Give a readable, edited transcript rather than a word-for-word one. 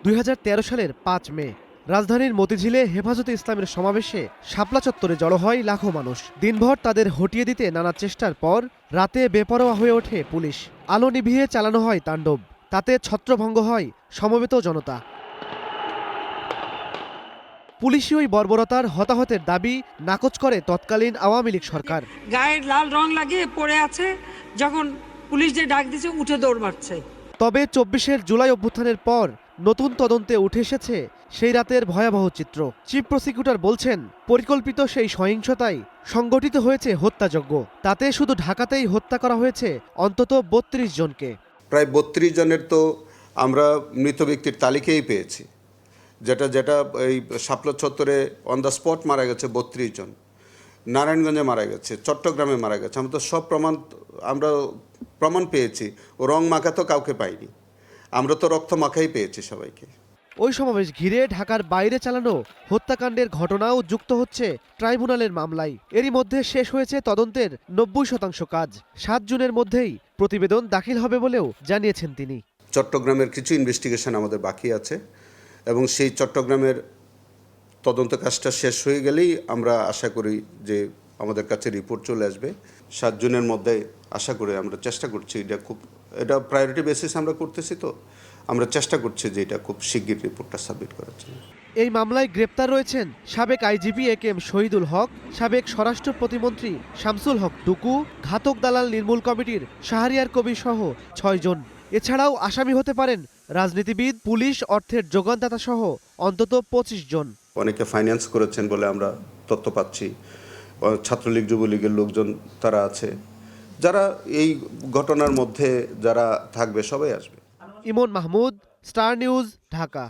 2013 সালের 5 মে রাজধানীর মতিঝিলে হেফাজতে ইসলামের সমাবেশে শাপলা চত্বরে জড়ো হয় লাখো মানুষ। দিনভর তাদের হটিয়ে দিতে নানা চেষ্টার পর রাতে বেপরোয়া হয়ে ওঠে পুলিশ। আলো নিভিয়ে চালানো হয় তাণ্ডব। তাতে ছত্রভঙ্গ হয় সমবেত জনতা। পুলিশি ওই বর্বরতার হতাহতের দাবি নাকচ করে তৎকালীন আওয়ামী লীগ সরকার। গায়ে লাল রং লাগিয়ে পড়ে আছে, যখন পুলিশ যে ডাক দিচ্ছে উঠে দৌড় মারছে। তবে 24 জুলাই অভ্যুত্থানের পর নতুন তদন্তে উঠে এসেছে সেই রাতের ভয়াবহ চিত্র। চিফ প্রসিকিউটর বলছেন, পরিকল্পিত সেই সহিংসতায় সংগঠিত হয়েছে হত্যাযজ্ঞ। তাতে শুধু ঢাকাতেই হত্যা করা হয়েছে অন্তত 32 জনকে। প্রায় 32 জনের তো আমরা মৃত ব্যক্তির তালিকাই পেয়েছি, যেটা এই শাপলা চত্বরে অন দ্য স্পট মারা গেছে 32 জন, নারায়ণগঞ্জে মারা গেছে, চট্টগ্রামে মারা গেছে। আমরা তো সব প্রমাণ পেয়েছি। ও রং মাখা তো কাউকে পাইনি, আমরা তো রক্ত মাখাই পেয়েছি সবাইকে। ওই সমাবেশ ঘিরে ঢাকার বাইরে চালানো হত্যাকাণ্ডের ঘটনাও যুক্ত হচ্ছে ট্রাইব্যুনালের মামলায়। এরই মধ্যে শেষ হয়েছে তদন্তের 90% কাজ। 7 জুনের মধ্যেই প্রতিবেদন দাখিল হবে বলেও জানিয়েছেন তিনি। চট্টগ্রামের কিছু ইনভেস্টিগেশন আমাদের বাকি আছে এবং সেই চট্টগ্রামের তদন্ত কাজটা শেষ হয়ে গেলেই আমরা আশা করি যে আমাদের কাছে রিপোর্ট চলে আসবে 7 জুনের মধ্যে। আশা করি, আমরা চেষ্টা করছি, এটা প্রায়োরিটি বেসিস আমরা করতেছি, তো আমরা চেষ্টা করছি যে এটা খুব শিগগির রিপোর্টটা সাবমিট করার জন্য। এই মামলায় গ্রেপ্তার রয়েছেন সাবেক আইজিপি একেএম শহীদুল হক, সাবেক স্বরাষ্ট্র প্রতিমন্ত্রী শামসুল হক টুকু, ঘাতক দালাল নির্মূল কমিটির শাহরিয়ার কবির সহ 6 জন। এছাড়াও আসামি হতে পারেন রাজনীতিবিদ, পুলিশ, অর্থের যোগানদাতা সহ অন্তত 25 জন। অনেকে ফাইন্যান্স করেছেন বলে আমরা তথ্য পাচ্ছি। ছাত্রলীগ, যুবলীগের লোকজন তারা আছে, যারা এই ঘটনার মধ্যে যারা থাকবে সবাই আসবে। ইমন মাহমুদ, স্টার নিউজ, ঢাকা।